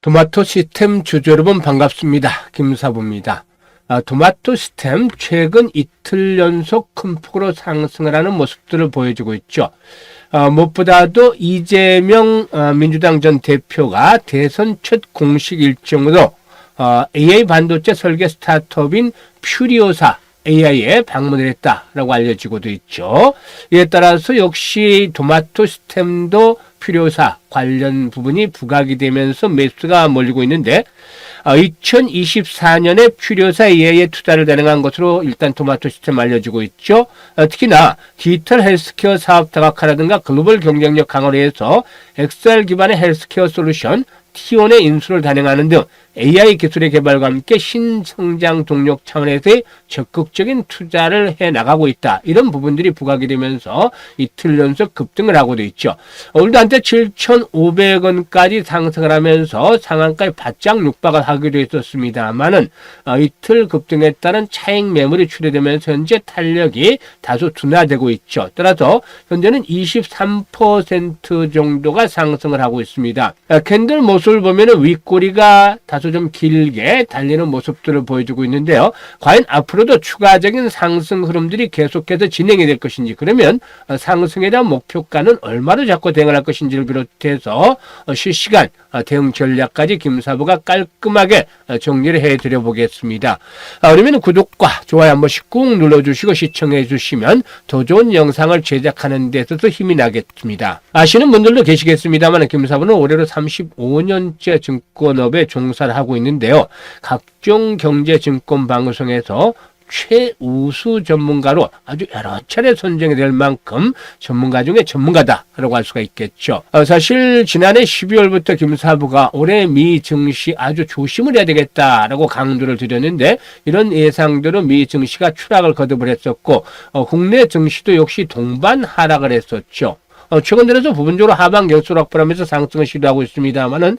토마토 시스템 주주 여러분 반갑습니다. 김사부입니다. 토마토 시스템 최근 이틀 연속 큰 폭으로 상승을 하는 모습들을 보여주고 있죠. 무엇보다도 이재명 민주당 전 대표가 대선 첫 공식 일정으로 AI 반도체 설계 스타트업인 퓨리오사 AI에 방문을 했다라고 알려지고도 있죠. 이에 따라서 역시 토마토 시스템도 퓨리오사 관련 부분이 부각이 되면서 매수가 몰리고 있는데 2024년에 퓨리오사 AI에 투자를 단행한 것으로 일단 토마토 시스템 알려지고 있죠. 특히나 디지털 헬스케어 사업 다각화라든가 글로벌 경쟁력 강화를 위해서 XR 기반의 헬스케어 솔루션 T1의 인수를 단행하는 등 AI 기술의 개발과 함께 신성장 동력 차원에서의 적극적인 투자를 해나가고 있다. 이런 부분들이 부각이 되면서 이틀 연속 급등을 하고도 있죠. 오늘도 한때 7,500원까지 상승을 하면서 상한가에 바짝 육박을 하기도 했었습니다만은 이틀 급등에 따른 차익 매물이 출회되면서 현재 탄력이 다소 둔화되고 있죠. 따라서 현재는 23% 정도가 상승을 하고 있습니다. 캔들 모습을 보면은 윗꼬리가 다소 좀 길게 달리는 모습들을 보여주고 있는데요. 과연 앞으로도 추가적인 상승 흐름들이 계속해서 진행이 될 것인지, 그러면 상승에 대한 목표가는 얼마로 잡고 대응을 할 것인지를 비롯해서 실시간 대응 전략까지 김사부가 깔끔하게 정리를 해드려 보겠습니다. 그러면 구독과 좋아요 한 번씩 꾹 눌러주시고 시청해 주시면 더 좋은 영상을 제작하는 데 있어서 힘이 나겠습니다. 아시는 분들도 계시겠습니다만 김사부는 올해로 35년째 증권업에 종사를 하고 있는데요. 각종 경제증권 방송에서 최우수 전문가로 아주 여러 차례 선정이 될 만큼 전문가 중에 전문가다라고 할 수가 있겠죠. 사실 지난해 12월부터 김사부가 올해 미 증시 아주 조심을 해야 되겠다라고 강조를 드렸는데, 이런 예상대로 미 증시가 추락을 거듭을 했었고 국내 증시도 역시 동반 하락을 했었죠. 최근 들어서 부분적으로 하방 격수를 확보하면서 상승을 시도하고 있습니다만은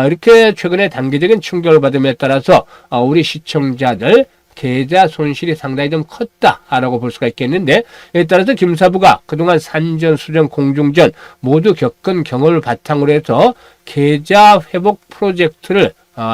이렇게 최근에 단기적인 충격을 받음에 따라서 우리 시청자들 계좌 손실이 상당히 좀 컸다라고 볼 수가 있겠는데, 이에 따라서 김사부가 그동안 산전, 수전, 공중전 모두 겪은 경험을 바탕으로 해서 계좌 회복 프로젝트를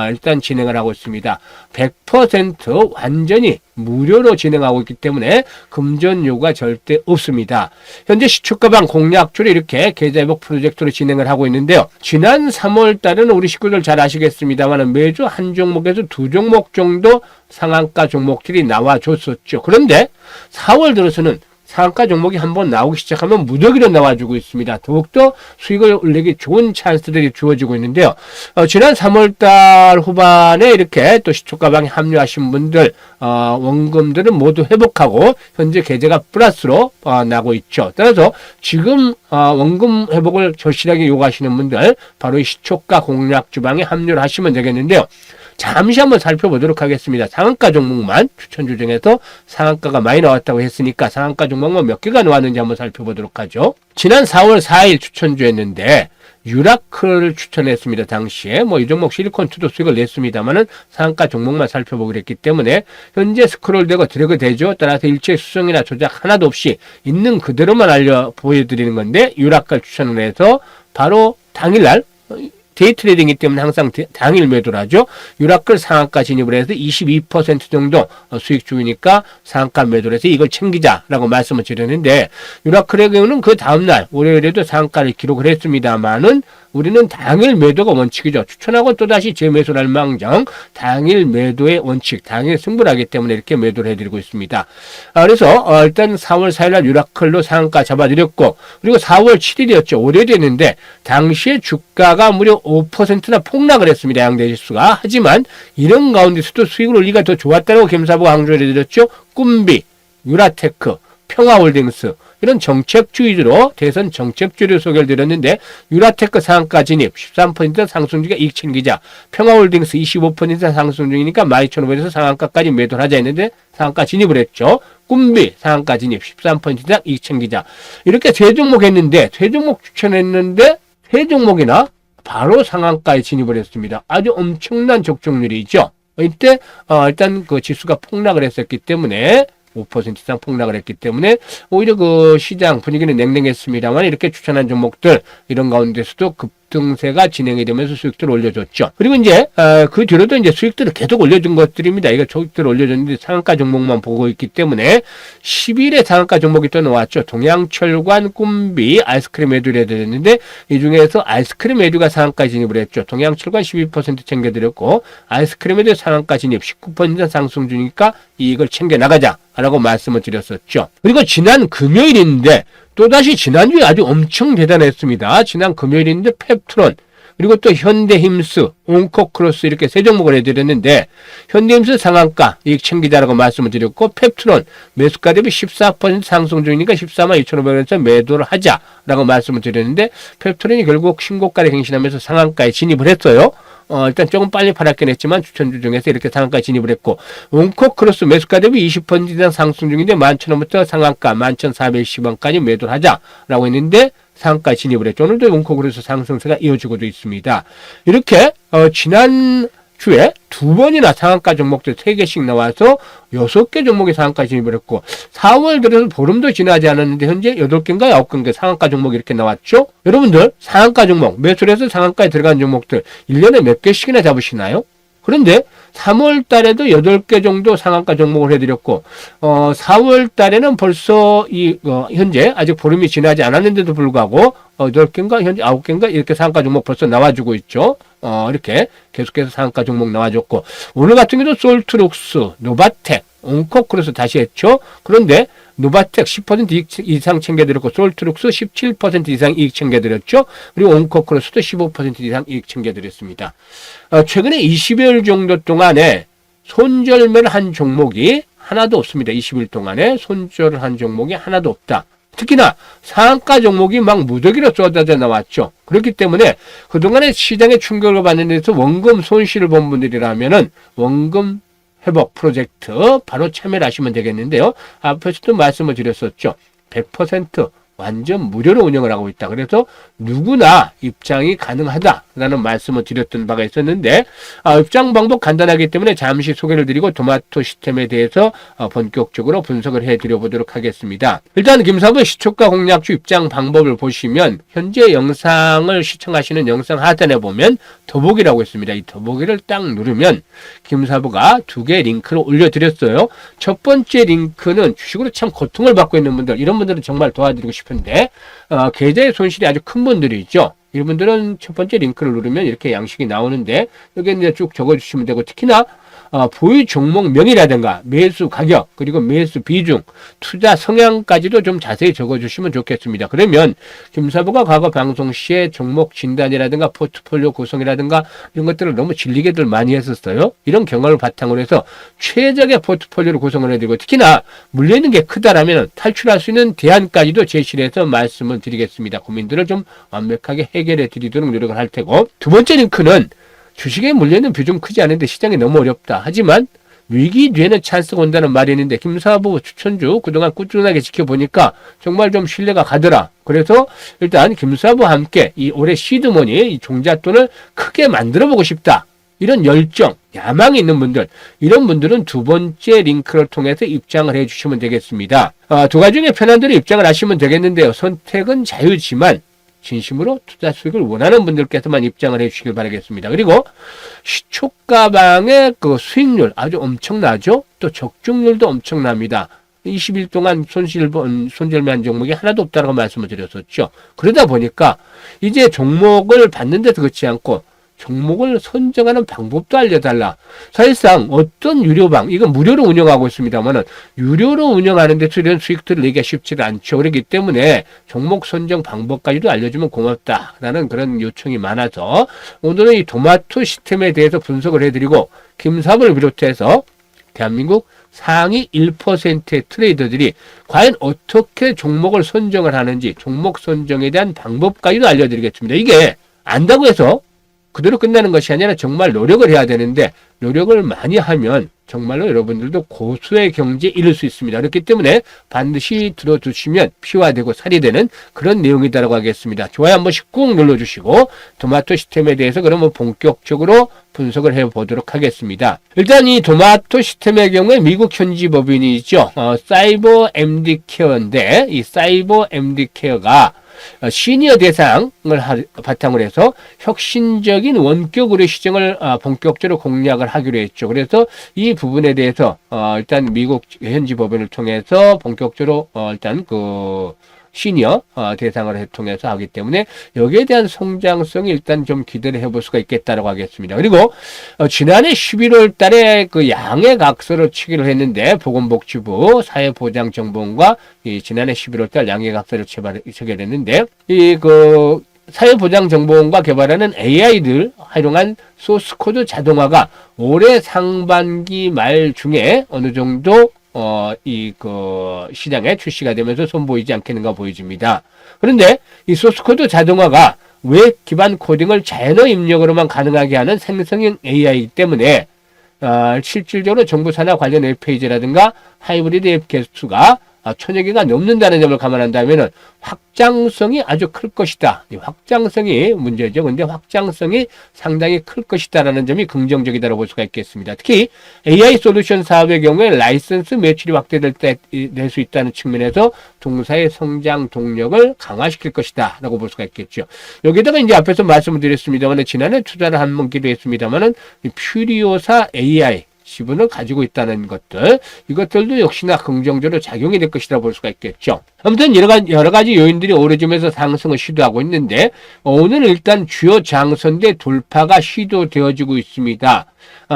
일단 진행을 하고 있습니다. 100% 완전히 무료로 진행하고 있기 때문에 금전 요구가 절대 없습니다. 현재 시초가방 공략주로 이렇게 계좌회복 프로젝트로 진행을 하고 있는데요. 지난 3월 달에는 우리 식구들 잘 아시겠습니다만 매주 한 종목에서 두 종목 정도 상한가 종목들이 나와줬었죠. 그런데 4월 들어서는 상한가 종목이 한번 나오기 시작하면 무더기로 나와주고 있습니다. 더욱더 수익을 올리기 좋은 찬스들이 주어지고 있는데요. 지난 3월달 후반에 이렇게 또 시초가방에 합류하신 분들 원금들은 모두 회복하고 현재 계좌가 플러스로 나고 있죠. 따라서 지금 원금 회복을 절실하게 요구하시는 분들 바로 이 시초가 공략 주방에 합류를 하시면 되겠는데요. 잠시 한번 살펴보도록 하겠습니다. 상한가 종목만 추천주 중에서 상한가가 많이 나왔다고 했으니까 상한가 종목만 몇 개가 나왔는지 한번 살펴보도록 하죠. 지난 4월 4일 추천주였는데 유라클을 추천했습니다. 당시에 이 종목 실리콘2도 수익을 냈습니다만은 상한가 종목만 살펴보기로 했기 때문에 현재 스크롤되고 드래그 되죠. 따라서 일체 수정이나 조작 하나도 없이 있는 그대로만 보여드리는 건데, 유라클 추천을 해서 바로 당일날 데이 트레이딩이기 때문에 항상 당일 매도를 하죠. 유라클 상한가 진입을 해서 22% 정도 수익 중이니까 상한가 매도를 해서 이걸 챙기자라고 말씀을 드렸는데, 유라클의 경우는 그 다음날 월요일에도 상한가를 기록을 했습니다만은 우리는 당일 매도가 원칙이죠. 추천하고 또다시 재매수를 할 망정 당일 매도의 원칙, 당일 승부를 하기 때문에 이렇게 매도를 해드리고 있습니다. 그래서 일단 4월 4일날 유라클로 상한가 잡아드렸고, 그리고 4월 7일이었죠. 오래됐는데 당시에 주가가 무려 5%나 폭락을 했습니다. 양대지수가. 하지만 이런 가운데서도 수익을 올리기가 더 좋았다고 김사부가 강조를 해드렸죠. 꿈비, 유라테크, 평화홀딩스 이런 정책주 위주로 대선 정책주를 소개를 드렸는데, 유라테크 상한가 진입 13% 상승 중에 이익 챙기자, 평화홀딩스 25% 상승 중이니까 12,500원에서 상한가까지 매도를 하자 했는데 상한가 진입을 했죠. 꿈비 상한가 진입 13% 이익 챙기자, 이렇게 세 종목 했는데 세 종목 추천했는데 세 종목이나 바로 상한가에 진입을 했습니다. 아주 엄청난 적중률이죠. 이때 일단 그 지수가 폭락을 했었기 때문에 5% 이상 폭락을 했기 때문에 오히려 그 시장 분위기는 냉랭했습니다만 이렇게 추천한 종목들 이런 가운데서도 급등세가 진행이 되면서 수익들을 올려줬죠. 그리고 이제 그 뒤로도 이제 수익들을 계속 올려준 것들입니다. 이거 수익들을 올려줬는데 상한가 종목만 보고 있기 때문에 10일에 상한가 종목이 또 나왔죠. 동양철관, 꿈비, 아이스크림 에듀를 해드렸는데 이 중에서 아이스크림 에듀가 상한가 진입을 했죠. 동양철관 12% 챙겨드렸고 아이스크림 에듀 상한가 진입 19% 상승 중이니까 이익을 챙겨나가자라고 말씀을 드렸었죠. 그리고 지난 금요일인데 또다시 지난주에 아주 엄청 대단했습니다. 지난 금요일인데 펩트론 그리고 또 현대힘스, 온코크로스 이렇게 세 종목을 해드렸는데 현대힘스 상한가 이익 챙기자라고 말씀을 드렸고 펩트론 매수가 대비 14% 상승 중이니까 14만 2,500원에서 매도를 하자라고 말씀을 드렸는데 펩트론이 결국 신고가를 갱신하면서 상한가에 진입을 했어요. 일단 조금 빨리 팔았긴 했지만 추천주 중에서 이렇게 상한가에 진입을 했고 온코크로스 매수가 대비 20% 이상 상승 중인데 11,000원부터 상한가 11,420원까지 매도를 하자라고 했는데 상한가에 진입을 했죠. 오늘도 온코크로스 상승세가 이어지고도 있습니다. 이렇게 지난 주에 두 번이나 상한가 종목들 3개씩 나와서 6개 종목이 상한가 진입을 했고 4월 들어서 보름도 지나지 않았는데 현재 8개인가 9개인가 상한가 종목이 이렇게 나왔죠. 여러분들 상한가 종목 매수를 해서 상한가에 들어간 종목들 1년에 몇 개씩이나 잡으시나요? 그런데 3월 달에도 8개 정도 상한가 종목을 해드렸고 4월 달에는 벌써 현재 아직 보름이 지나지 않았는데도 불구하고 8개인가 현재 9개인가 이렇게 상한가 종목 벌써 나와주고 있죠. 이렇게 계속해서 상한가 종목 나와줬고 오늘 같은 경우도 솔트룩스, 노바텍, 온코크로스 다시 했죠. 그런데 노바텍 10% 이상 챙겨드렸고 솔트룩스 17% 이상 이익 챙겨드렸죠. 그리고 온코크로스도 15% 이상 이익 챙겨드렸습니다. 최근에 20여일 정도 동안에 손절매를 한 종목이 하나도 없습니다. 20일 동안에 손절을 한 종목이 하나도 없다. 특히나 상한가 종목이 막 무더기로 쏟아져 나왔죠. 그렇기 때문에 그동안에 시장에 충격을 받는 데서 원금 손실을 본 분들이라면은 원금 회복 프로젝트 바로 참여를 하시면 되겠는데요. 앞에서도 말씀을 드렸었죠. 100% 완전 무료로 운영을 하고 있다. 그래서 누구나 입장이 가능하다라는 말씀을 드렸던 바가 있었는데 입장 방법 간단하기 때문에 잠시 소개를 드리고 토마토 시스템에 대해서 본격적으로 분석을 해드려 보도록 하겠습니다. 일단 김사부의 시초가 공략주 입장 방법을 보시면 현재 영상을 시청하시는 영상 하단에 보면 더보기라고 있습니다. 이 더보기를 딱 누르면 김사부가 2개 링크를 올려드렸어요. 첫 번째 링크는 주식으로 참 고통을 받고 있는 분들 이런 분들은 정말 도와드리고 싶은데 계좌의 손실이 아주 큰 분들이 있죠. 이분들은 첫 번째 링크를 누르면 이렇게 양식이 나오는데 여기에 이제 쭉 적어주시면 되고 특히나 보유 종목명이라든가 매수 가격 그리고 매수 비중 투자 성향까지도 좀 자세히 적어주시면 좋겠습니다. 그러면 김사부가 과거 방송 시에 종목 진단이라든가 포트폴리오 구성이라든가 이런 것들을 너무 질리게들 많이 했었어요. 이런 경험을 바탕으로 해서 최적의 포트폴리오를 구성을 해드리고 특히나 물려있는 게 크다라면 탈출할 수 있는 대안까지도 제시를 해서 말씀을 드리겠습니다. 고민들을 좀 완벽하게 해결해 드리도록 노력을 할 테고 두 번째 링크는 주식에 물려있는 비중 크지 않은데 시장이 너무 어렵다. 하지만 위기 뒤에는 찬스가 온다는 말이 있는데 김사부 추천주 그동안 꾸준하게 지켜보니까 정말 좀 신뢰가 가더라. 그래서 일단 김사부와 함께 이 올해 시드머니 이 종잣돈을 크게 만들어보고 싶다. 이런 열정, 야망이 있는 분들 이런 분들은 두 번째 링크를 통해서 입장을 해주시면 되겠습니다. 두 가지 중에 편한 대로 입장을 하시면 되겠는데요. 선택은 자유지만 진심으로 투자 수익을 원하는 분들께서만 입장을 해주시길 바라겠습니다. 그리고 시초가방의 그 수익률 아주 엄청나죠? 또 적중률도 엄청납니다. 20일 동안 손절매한 종목이 하나도 없다고 말씀을 드렸었죠. 그러다 보니까 이제 종목을 받는 데서 그렇지 않고 종목을 선정하는 방법도 알려달라. 사실상 어떤 유료방, 이건 무료로 운영하고 있습니다만은 유료로 운영하는 데서 이런 수익들을 내기가 쉽지가 않죠. 그렇기 때문에 종목 선정 방법까지도 알려주면 고맙다라는 그런 요청이 많아서 오늘은 이 토마토 시스템에 대해서 분석을 해드리고 김사부를 비롯해서 대한민국 상위 1%의 트레이더들이 과연 어떻게 종목을 선정을 하는지 종목 선정에 대한 방법까지도 알려드리겠습니다. 이게 안다고 해서 그대로 끝나는 것이 아니라 정말 노력을 해야 되는데 노력을 많이 하면 정말로 여러분들도 고수의 경지에 이를 수 있습니다. 그렇기 때문에 반드시 들어두시면 피와 되고 살이 되는 그런 내용이다라고 하겠습니다. 좋아요 한 번씩 꾹 눌러주시고 토마토 시스템에 대해서 그러면 본격적으로 분석을 해보도록 하겠습니다. 일단 이 토마토 시스템의 경우에 미국 현지 법인이죠. 사이버 MD 케어인데 이 사이버 MD 케어가 시니어 대상을 바탕으로 해서 혁신적인 원격 의료 시정을 본격적으로 공략을 하기로 했죠. 그래서 이 부분에 대해서 일단 미국 현지 법원을 통해서 본격적으로 일단 그 시니어 대상을 통해서 하기 때문에 여기에 대한 성장성이 일단 좀 기대를 해볼 수가 있겠다라고 하겠습니다. 그리고 지난해 11월 달에 그 양해각서를 치기로 했는데 보건복지부 사회보장정보원과 지난해 11월 달 양해각서를 체결했는데 이 그 사회보장정보원과 개발하는 AI를 활용한 소스코드 자동화가 올해 상반기 말 중에 어느 정도 시장에 출시가 되면서 손보이지 않겠는가 보여집니다. 그런데 이 소스코드 자동화가 웹 기반 코딩을 자연어 입력으로만 가능하게 하는 생성형 AI이기 때문에 실질적으로 정부 산하 관련 웹페이지라든가 하이브리드 앱 개수가 1000여 개가 넘는다는 점을 감안한다면 확장성이 아주 클 것이다. 이 확장성이 문제죠. 근데 확장성이 상당히 클 것이다라는 점이 긍정적이다라고 볼 수가 있겠습니다. 특히 AI 솔루션 사업의 경우에 라이선스 매출이 확대될 때 낼 수 있다는 측면에서 동사의 성장 동력을 강화시킬 것이다라고 볼 수가 있겠죠. 여기다가 이제 앞에서 말씀을 드렸습니다만 지난해 투자를 한번 기도했습니다만은 퓨리오사 AI 지분을 가지고 있다는 것들, 이것들도 역시나 긍정적으로 작용이 될 것이라 볼 수가 있겠죠. 아무튼 여러 가지 요인들이 오래지면서 상승을 시도하고 있는데 오늘 일단 주요 장선대 돌파가 시도되어지고 있습니다.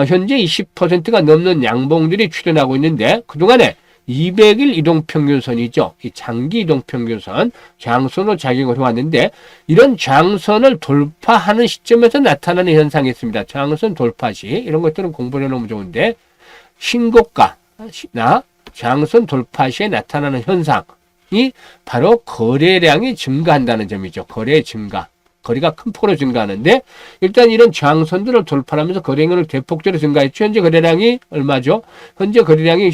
현재 20%가 넘는 양봉들이 출현하고 있는데 그동안에 200일 이동평균선이죠. 이 장기 이동평균선, 장선으로 작용을 해왔는데 이런 장선을 돌파하는 시점에서 나타나는 현상이 있습니다. 장선 돌파 시 이런 것들은 공부를 해놓으면 좋은데 신고가나 장선 돌파 시에 나타나는 현상이 바로 거래량이 증가한다는 점이죠. 거래 증가. 거리가 큰 폭으로 증가하는데 일단 이런 저항선들을 돌파하면서 거래량을 대폭적으로 증가했죠. 현재 거래량이 얼마죠? 현재 거래량이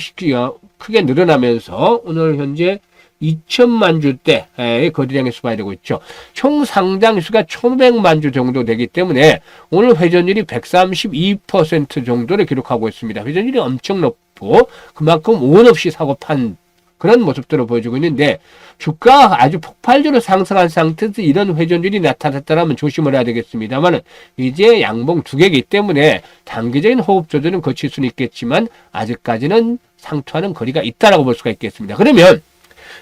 크게 늘어나면서 오늘 현재 2천만 주대의 거래량이 수반이 되고 있죠. 총 상장 수가 1,500만 주 정도 되기 때문에 오늘 회전율이 132% 정도를 기록하고 있습니다. 회전율이 엄청 높고 그만큼 온 없이 사고 판 그런 모습들을 보여주고 있는데 주가가 아주 폭발적으로 상승한 상태에서 이런 회전율이 나타났다면 조심을 해야 되겠습니다만 이제 양봉 두 개이기 때문에 단기적인 호흡 조절은 거칠 수는 있겠지만 아직까지는 상투하는 거리가 있다라고 볼 수가 있겠습니다. 그러면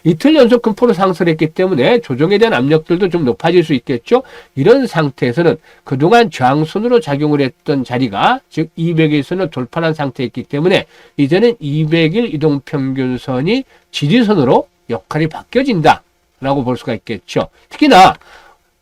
이틀 연속 금포로 상승했기 때문에 조정에 대한 압력들도 좀 높아질 수 있겠죠. 이런 상태에서는 그동안 저항선으로 작용을 했던 자리가 즉 200일선을 돌파한 상태였기 때문에 이제는 200일 이동평균선이 지지선으로 역할이 바뀌어진다라고 볼 수가 있겠죠. 특히나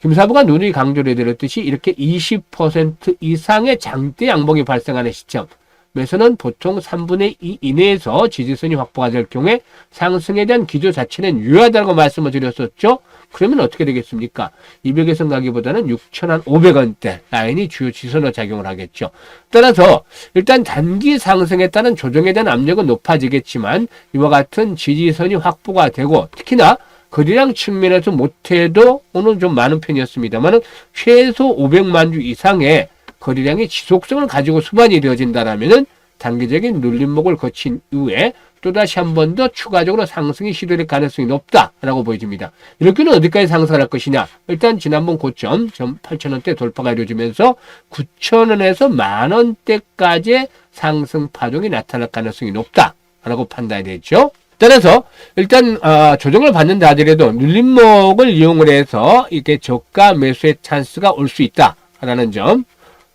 김사부가 누누이 강조를 해드렸듯이 이렇게 20% 이상의 장대 양봉이 발생하는 시점 에서는 보통 3분의 2 이내에서 지지선이 확보가 될 경우에 상승에 대한 기조 자체는 유효하다고 말씀을 드렸었죠. 그러면 어떻게 되겠습니까? 200에선 가기보다는 6,500원대 라인이 주요 지지선으로 작용을 하겠죠. 따라서 일단 단기 상승에 따른 조정에 대한 압력은 높아지겠지만 이와 같은 지지선이 확보가 되고 특히나 거래량 측면에서 못해도 오늘 좀 많은 편이었습니다만 최소 500만 주 이상의 거래량이 지속성을 가지고 수반이 되어진다라면은 단기적인 눌림목을 거친 이후에 또다시 한 번 더 추가적으로 상승이 시도될 가능성이 높다라고 보여집니다. 이렇게는 어디까지 상승할 것이냐? 일단 지난번 고점 8,000원대 돌파가 이루어지면서 9,000원에서 만원대까지의 상승 파동이 나타날 가능성이 높다라고 판단이 되죠. 따라서 일단 조정을 받는다 하더라도 눌림목을 이용을 해서 이렇게 저가 매수의 찬스가 올 수 있다라는 점.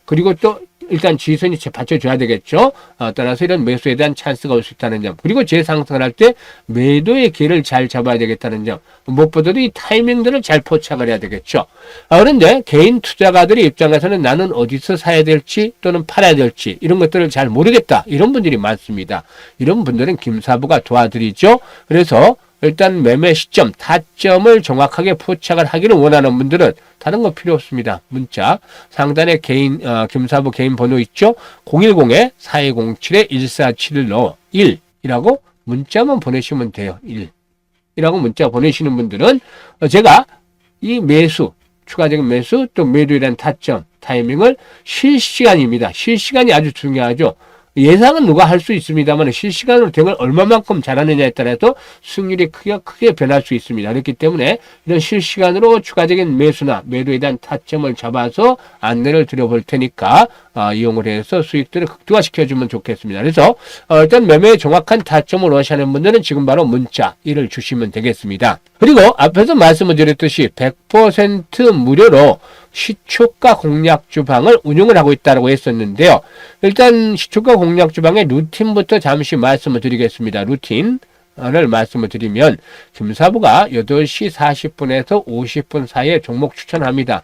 그리고 또 일단 지지선이 받쳐줘야 되겠죠. 따라서 이런 매수에 대한 찬스가 올 수 있다는 점. 그리고 재상승을 할 때 매도의 기회를 잘 잡아야 되겠다는 점. 무엇보다도 이 타이밍들을 잘 포착을 해야 되겠죠. 그런데 개인 투자가들의 입장에서는 나는 어디서 사야 될지 또는 팔아야 될지 이런 것들을 잘 모르겠다. 이런 분들이 많습니다. 이런 분들은 김사부가 도와드리죠. 그래서 일단 매매 시점, 타점을 정확하게 포착을 하기를 원하는 분들은 다른 거 필요 없습니다. 문자 상단에 김사부 개인 번호 있죠? 010-4207-1471로 1이라고 문자만 보내시면 돼요. 1이라고 문자 보내시는 분들은 제가 이 매수, 추가적인 매수 또 매도에 대한 타점, 타이밍을 실시간입니다. 실시간이 아주 중요하죠. 예상은 누가 할 수 있습니다만 실시간으로 덱을 얼마만큼 잘하느냐에 따라서 승률이 크게 변할 수 있습니다. 그렇기 때문에 이런 실시간으로 추가적인 매수나 매도에 대한 타점을 잡아서 안내를 드려볼 테니까 이용을 해서 수익들을 극대화시켜주면 좋겠습니다. 그래서 일단 매매의 정확한 타점을 원하시는 분들은 지금 바로 문자 1을 주시면 되겠습니다. 그리고 앞에서 말씀을 드렸듯이 100% 무료로 시초가 공략 주방을 운영을 하고 있다고 했었는데요. 일단 시초가 공략 주방의 루틴부터 잠시 말씀을 드리겠습니다. 루틴을 말씀을 드리면 김사부가 8시 40분에서 50분 사이에 종목 추천합니다.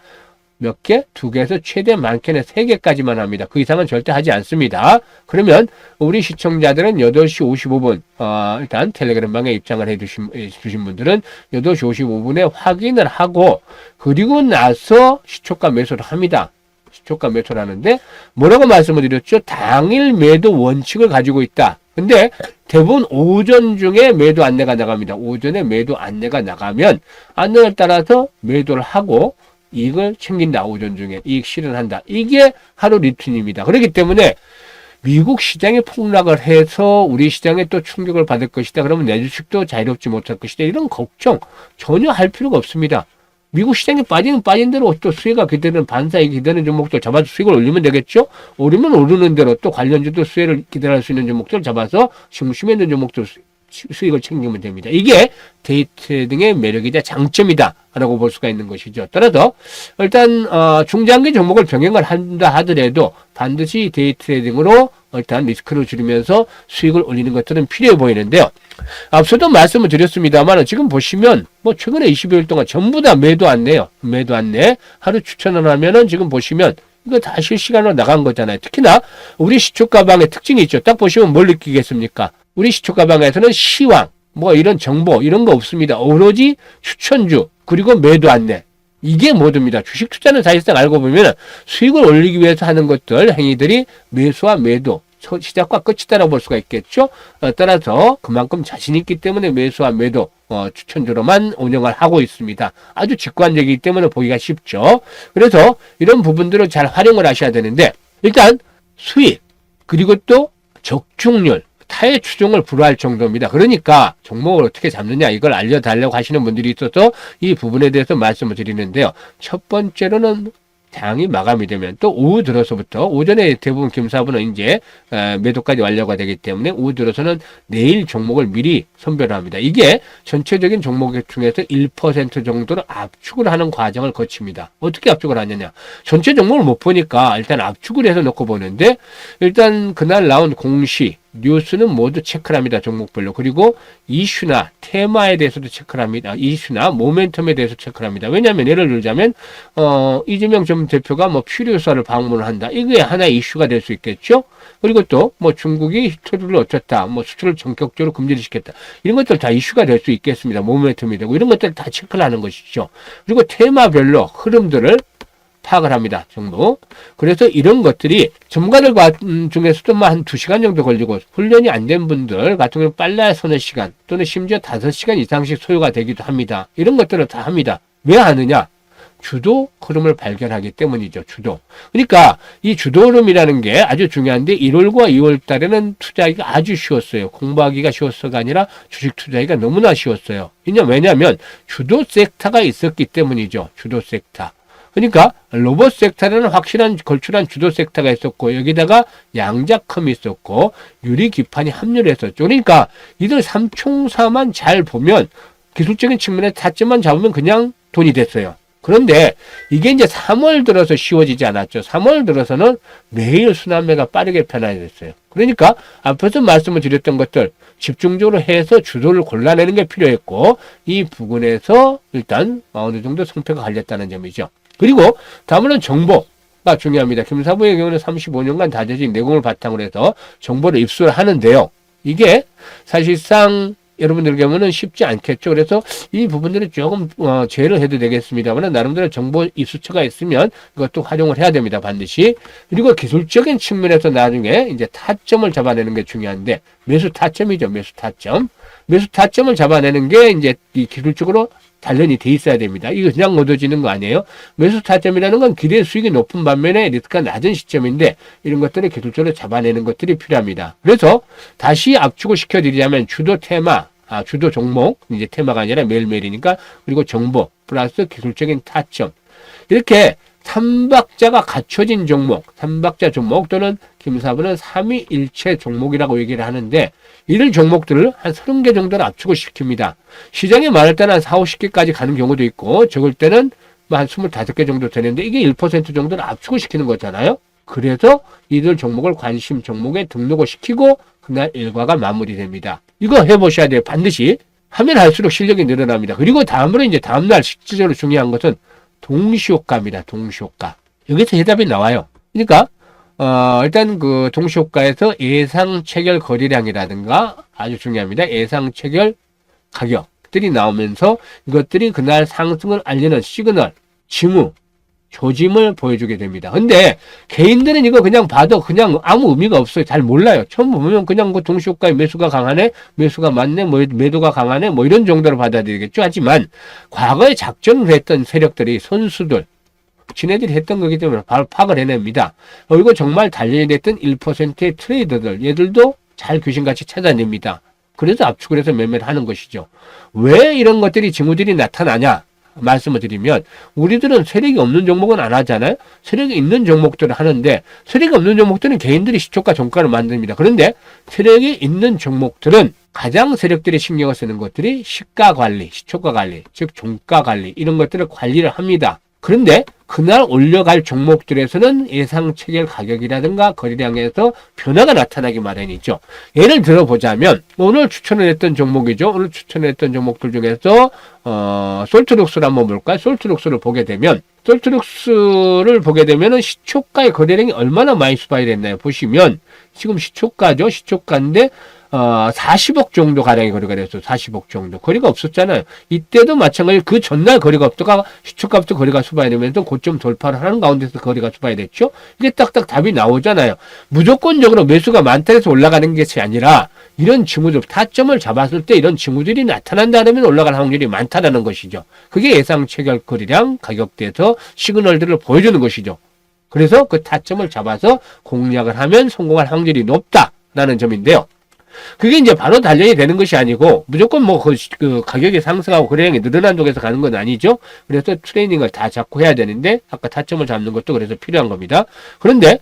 몇 개? 2개에서 최대 많게는 3개까지만 합니다. 그 이상은 절대 하지 않습니다. 그러면 우리 시청자들은 8시 55분 일단 텔레그램방에 입장을 해주신 분들은 8시 55분에 확인을 하고 그리고 나서 시초가 매수를 합니다. 시초가 매수를 하는데 뭐라고 말씀을 드렸죠? 당일 매도 원칙을 가지고 있다. 근데 대부분 오전 중에 매도 안내가 나갑니다. 오전에 매도 안내가 나가면 안내를 따라서 매도를 하고 이익을 챙긴다. 오전 중에 이익 실현한다. 이게 하루 루틴입니다. 그렇기 때문에 미국 시장이 폭락을 해서 우리 시장에 또 충격을 받을 것이다. 그러면 내 주식도 자유롭지 못할 것이다. 이런 걱정 전혀 할 필요가 없습니다. 미국 시장이 빠지는 빠진 대로 또 수혜가 기대는 반사익 기대는 종목들 잡아서 수익을 올리면 되겠죠. 오르면 오르는 대로 또 관련주도 수혜를 기대할 수 있는 종목들 잡아서 심심해 있는 종목들 수익을 챙기면 됩니다. 이게 데이 트레이딩의 매력이자 장점이다 라고 볼 수가 있는 것이죠. 따라서 일단 중장기 종목을 병행을 한다 하더라도 반드시 데이 트레이딩으로 일단 리스크를 줄이면서 수익을 올리는 것들은 필요해 보이는데요. 앞서도 말씀을 드렸습니다만 지금 보시면 뭐 최근에 20여일 동안 전부 다 매도 안내요. 매도 안내 하루 추천을 하면은 지금 보시면 이거 다 실시간으로 나간 거잖아요. 특히나 우리 시초가방의 특징이 있죠. 딱 보시면 뭘 느끼겠습니까? 우리 시초가방에서는 시황, 뭐 이런 정보 이런 거 없습니다. 오로지 추천주 그리고 매도 안내. 이게 모두입니다. 주식 투자는 사실상 알고 보면 수익을 올리기 위해서 하는 것들 행위들이 매수와 매도 시작과 끝이다라고 볼 수가 있겠죠. 따라서 그만큼 자신 있기 때문에 매수와 매도 추천주로만 운영을 하고 있습니다. 아주 직관적이기 때문에 보기가 쉽죠. 그래서 이런 부분들을 잘 활용을 하셔야 되는데 일단 수익 그리고 또 적중률 타의 추종을 불허할 정도입니다. 그러니까 종목을 어떻게 잡느냐 이걸 알려달라고 하시는 분들이 있어서 이 부분에 대해서 말씀을 드리는데요. 첫 번째로는 장이 마감이 되면 또 오후 들어서부터 오전에 대부분 김사부는 이제 매도까지 완료가 되기 때문에 오후 들어서는 내일 종목을 미리 선별을 합니다. 이게 전체적인 종목 중에서 1% 정도로 압축을 하는 과정을 거칩니다. 어떻게 압축을 하느냐? 전체 종목을 못 보니까 일단 압축을 해서 놓고 보는데 일단 그날 나온 공시 뉴스는 모두 체크를 합니다. 종목별로. 그리고 이슈나 테마에 대해서도 체크를 합니다. 이슈나 모멘텀에 대해서 체크를 합니다. 왜냐하면 예를 들자면 이재명 전 대표가 뭐 퓨리오사를 방문을 한다. 이게 하나의 이슈가 될 수 있겠죠. 그리고 또 뭐 중국이 히토류를 어쩌다, 뭐 수출을 전격적으로 금지를 시켰다. 이런 것들 다 이슈가 될 수 있겠습니다. 모멘텀이 되고 이런 것들 다 체크를 하는 것이죠. 그리고 테마별로 흐름들을 파악을 합니다. 정도. 그래서 이런 것들이 전문가들 중에서도 한 2시간 정도 걸리고 훈련이 안 된 분들 같은 경우는 빨라야 서너 시간 또는 심지어 5시간 이상씩 소요가 되기도 합니다. 이런 것들을 다 합니다. 왜 하느냐? 주도 흐름을 발견하기 때문이죠. 주도. 그러니까 이 주도 흐름이라는 게 아주 중요한데 1월과 2월 달에는 투자하기가 아주 쉬웠어요. 공부하기가 쉬웠어가 아니라 주식 투자하기가 너무나 쉬웠어요. 왜냐하면 주도 섹터가 있었기 때문이죠. 주도 섹터. 그러니까 로봇 섹터는 확실한 걸출한 주도 섹터가 있었고 여기다가 양자컴이 있었고 유리 기판이 합류를 했었죠. 그러니까 이들 삼총사만 잘 보면 기술적인 측면에 타점만 잡으면 그냥 돈이 됐어요. 그런데 이게 이제 3월 들어서 쉬워지지 않았죠. 3월 들어서는 매일 순환매가 빠르게 변화됐어요. 그러니까 앞에서 말씀을 드렸던 것들 집중적으로 해서 주도를 골라내는 게 필요했고 이 부분에서 일단 어느 정도 성패가 갈렸다는 점이죠. 그리고 다음으로는 정보가 중요합니다. 김사부의 경우는 35년간 다져진 내공을 바탕으로 해서 정보를 입수를 하는데요. 이게 사실상 여러분들 경우는 쉽지 않겠죠. 그래서 이 부분들은 조금 제외를 해도 되겠습니다만 나름대로 정보 입수처가 있으면 이것도 활용을 해야 됩니다. 반드시. 그리고 기술적인 측면에서 나중에 이제 타점을 잡아내는 게 중요한데 매수 타점이죠. 매수 타점. 매수 타점을 잡아내는 게 이제 이 기술적으로 단련이 돼 있어야 됩니다. 이거 그냥 얻어지는 거 아니에요. 매수 타점이라는 건 기대 수익이 높은 반면에 리스크가 낮은 시점인데 이런 것들을 기술적으로 잡아내는 것들이 필요합니다. 그래서 다시 압축을 시켜드리자면 주도 테마, 주도 종목, 이제 테마가 아니라 매일매일이니까, 그리고 정보 플러스 기술적인 타점, 이렇게 3박자가 갖춰진 종목, 3박자 종목 또는 김사부는 3위일체 종목이라고 얘기를 하는데, 이런 종목들을 한 30개 정도를 압축을 시킵니다. 시장에 많을 때는 한 4, 50개까지 가는 경우도 있고, 적을 때는 한 25개 정도 되는데, 이게 1% 정도를 압축을 시키는 거잖아요. 그래서 이들 종목을 관심 종목에 등록을 시키고 그날 일과가 마무리됩니다. 이거 해보셔야 돼요. 반드시. 하면 할수록 실력이 늘어납니다. 그리고 다음으로 이제 다음날 실질적으로 중요한 것은 동시효과입니다. 동시효과. 여기서 해답이 나와요. 그러니까 일단 그 동시효과에서 예상 체결 거래량이라든가 아주 중요합니다. 예상 체결 가격들이 나오면서 이것들이 그날 상승을 알리는 시그널, 징후, 조짐을 보여주게 됩니다. 근데 개인들은 이거 그냥 봐도 그냥 아무 의미가 없어요. 잘 몰라요. 처음 보면 그냥 그 동시효과에 매수가 강하네, 매수가 많네, 뭐 매도가 강하네, 뭐 이런 정도로 받아들이겠죠. 하지만 과거에 작전을 했던 세력들이, 선수들, 지네들이 했던 거기 때문에 바로 파악을 해냅니다. 이거 정말 단련이 됐던 1%의 트레이더들, 얘들도 잘 귀신같이 찾아냅니다. 그래서 압축을 해서 매매를 하는 것이죠. 왜 이런 것들이 징후들이 나타나냐 말씀을 드리면, 우리들은 세력이 없는 종목은 안 하잖아요. 세력이 있는 종목들을 하는데, 세력이 없는 종목들은 개인들이 시초가 종가를 만듭니다. 그런데 세력이 있는 종목들은 가장 세력들이 신경을 쓰는 것들이 시가 관리, 시초가 관리, 즉 종가 관리, 이런 것들을 관리를 합니다. 그런데 그날 올려갈 종목들에서는 예상 체결 가격이라든가 거래량에서 변화가 나타나기 마련이죠. 예를 들어보자면 오늘 추천을 했던 종목이죠. 오늘 추천을 했던 종목들 중에서 솔트룩스를 한번 볼까요? 솔트룩스를 보게 되면, 솔트룩스를 보게 되면은 시초가의 거래량이 얼마나 많이 수반이 됐나요? 보시면 지금 시초가죠. 시초가인데 40억 정도 가량의 거래가 됐어요. 40억 정도. 거래가 없었잖아요. 이때도 마찬가지로 그 전날 거래가 없다가 시초가부터 거래가 수반이 되면서 고점 돌파를 하는 가운데서 거래가 수반이 됐죠. 이게 딱딱 답이 나오잖아요. 무조건적으로 매수가 많다 해서 올라가는 것이 아니라 이런 징후들, 타점을 잡았을 때 이런 징후들이 나타난다면 올라갈 확률이 많다는 것이죠. 그게 예상 체결 거래량 가격대에서 시그널들을 보여주는 것이죠. 그래서 그 타점을 잡아서 공략을 하면 성공할 확률이 높다라는 점인데요. 그게 이제 바로 단련이 되는 것이 아니고 무조건 뭐 그 가격이 상승하고 거래량이 늘어난 쪽에서 가는 건 아니죠. 그래서 트레이닝을 다 잡고 해야 되는데 아까 타점을 잡는 것도 그래서 필요한 겁니다. 그런데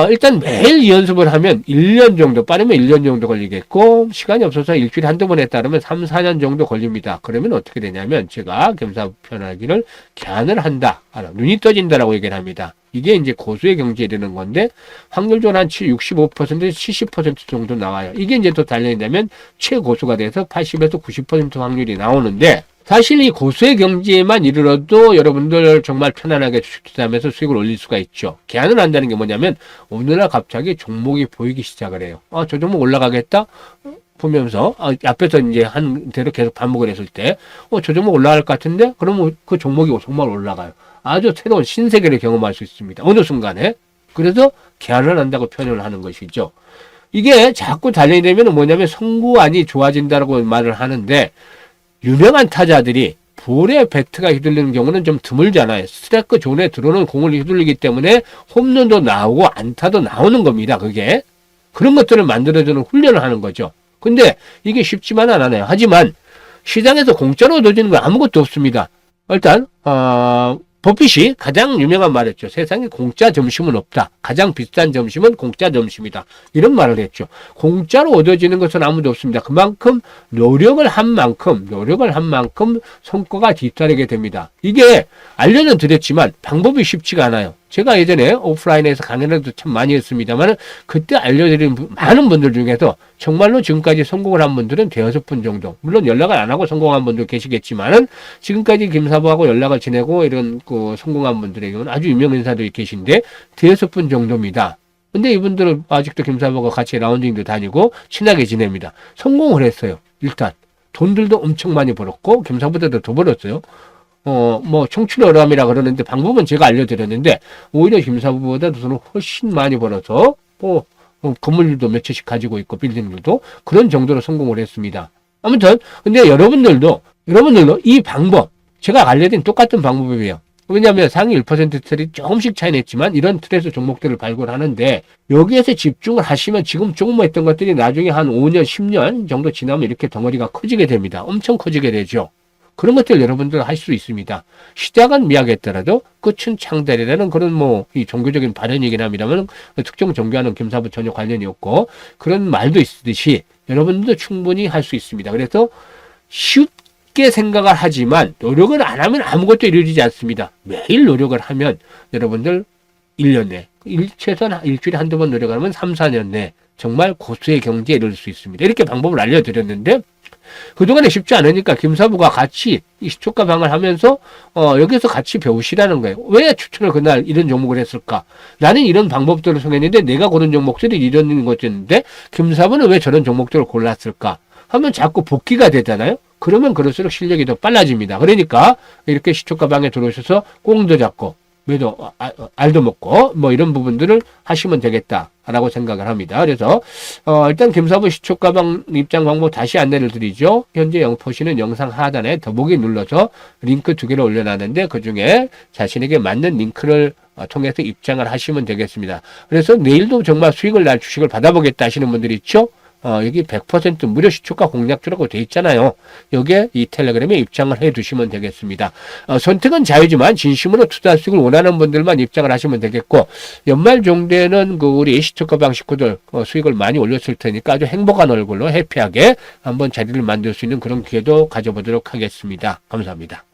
일단 매일 이 연습을 하면 1년 정도, 빠르면 1년 정도 걸리겠고, 시간이 없어서 일주일에 한두 번에 따르면 3, 4년 정도 걸립니다. 그러면 어떻게 되냐면, 제가 겸사편하기를 개안을 한다. 눈이 떠진다라고 얘기를 합니다. 이게 이제 고수의 경지에 이르는 건데, 확률적으로 한 65%, 70% 정도 나와요. 이게 이제 또 단련이 되면 최고수가 돼서 80에서 90% 확률이 나오는데, 사실 이 고수의 경지에만 이르러도 여러분들 정말 편안하게 주식 투자하면서 수익을 올릴 수가 있죠. 개안을 한다는 게 뭐냐면, 오늘날 갑자기 종목이 보이기 시작을 해요. 저 종목 올라가겠다? 보면서, 앞에서 이제 한 대로 계속 반복을 했을 때, 저 종목 올라갈 것 같은데? 그러면 그 종목이 정말 올라가요. 아주 새로운 신세계를 경험할 수 있습니다. 어느 순간에. 그래서 개안을 한다고 표현을 하는 것이죠. 이게 자꾸 단련이 되면 뭐냐면 선구안이 좋아진다고 말을 하는데, 유명한 타자들이 볼에 배트가 휘둘리는 경우는 좀 드물잖아요. 스트라이크 존에 들어오는 공을 휘둘리기 때문에 홈런도 나오고 안타도 나오는 겁니다. 그게. 그런 것들을 만들어주는 훈련을 하는 거죠. 근데 이게 쉽지만은 않아요. 하지만 시장에서 공짜로 얻어지는 건 아무것도 없습니다. 일단 버핏이 가장 유명한 말했죠. 세상에 공짜 점심은 없다. 가장 비싼 점심은 공짜 점심이다. 이런 말을 했죠. 공짜로 얻어지는 것은 아무도 없습니다. 그만큼 노력을 한 만큼 성과가 뒤따르게 됩니다. 이게 알려는 드렸지만 방법이 쉽지가 않아요. 제가 예전에 오프라인에서 강연을 참 많이 했습니다만 그때 알려드린 많은 분들 중에서 정말로 지금까지 성공을 한 분들은 대여섯 분 정도. 물론 연락을 안 하고 성공한 분도 계시겠지만은 지금까지 김사부하고 연락을 지내고 이런 그 성공한 분들의 경우는 아주 유명 인사들이 계신데 대여섯 분 정도입니다. 근데 이분들은 아직도 김사부하고 같이 라운딩도 다니고 친하게 지냅니다. 성공을 했어요. 일단 돈들도 엄청 많이 벌었고 김사부보다도 더 벌었어요. 뭐 청출어람이라 그러는데 방법은 제가 알려드렸는데 오히려 김사부보다 돈을 훨씬 많이 벌어서 건물들도 몇 채씩 가지고 있고 빌딩들도 그런 정도로 성공을 했습니다. 아무튼 근데 여러분들도 여러분들도 이 방법, 제가 알려드린 똑같은 방법이에요. 왜냐하면 상위 1% 틀이 조금씩 차이 냈지만 이런 틀에서 종목들을 발굴하는데 여기에서 집중을 하시면 지금 조금했던 것들이 나중에 한 5년, 10년 정도 지나면 이렇게 덩어리가 커지게 됩니다. 엄청 커지게 되죠. 그런 것들 여러분들 할 수 있습니다. 시작은 미약했더라도 끝은 창달이라는 그런 이 종교적인 발언이긴 합니다만 특정 종교와는 김사부 전혀 관련이 없고 그런 말도 있듯이 여러분들도 충분히 할 수 있습니다. 그래서 쉽게 생각을 하지만 노력을 안 하면 아무것도 이루어지지 않습니다. 매일 노력을 하면 여러분들 1년 내, 최소한 일주일에 한두 번 노력하면 3, 4년 내 정말 고수의 경지에 이를 수 있습니다. 이렇게 방법을 알려드렸는데 그동안에 쉽지 않으니까 김사부가 같이 이 시초가 방을 하면서 여기서 같이 배우시라는 거예요. 왜 추천을 그날 이런 종목을 했을까? 나는 이런 방법들을 통했는데 내가 고른 종목들이 이런 것이었는데 김사부는 왜 저런 종목들을 골랐을까? 하면 자꾸 복귀가 되잖아요. 그러면 그럴수록 실력이 더 빨라집니다. 그러니까 이렇게 시초가 방에 들어오셔서 꽁도 잡고 매도 알도 먹고 이런 부분들을 하시면 되겠다라고 생각을 합니다. 그래서 일단 김사부 시초가방 입장 방법 다시 안내를 드리죠. 현재 보시는 영상 하단에 더보기 눌러서 링크 2개를 올려놨는데 그중에 자신에게 맞는 링크를 통해서 입장을 하시면 되겠습니다. 그래서 내일도 정말 수익을 날 주식을 받아보겠다 하시는 분들이 있죠. 여기 100% 무료 시초가 공략주라고 돼 있잖아요. 여기에 이 텔레그램에 입장을 해 두시면 되겠습니다. 선택은 자유지만 진심으로 투자 수익을 원하는 분들만 입장을 하시면 되겠고 연말 종대는 우리 시초가 식구들 수익을 많이 올렸을 테니까 아주 행복한 얼굴로 해피하게 한번 자리를 만들 수 있는 그런 기회도 가져보도록 하겠습니다. 감사합니다.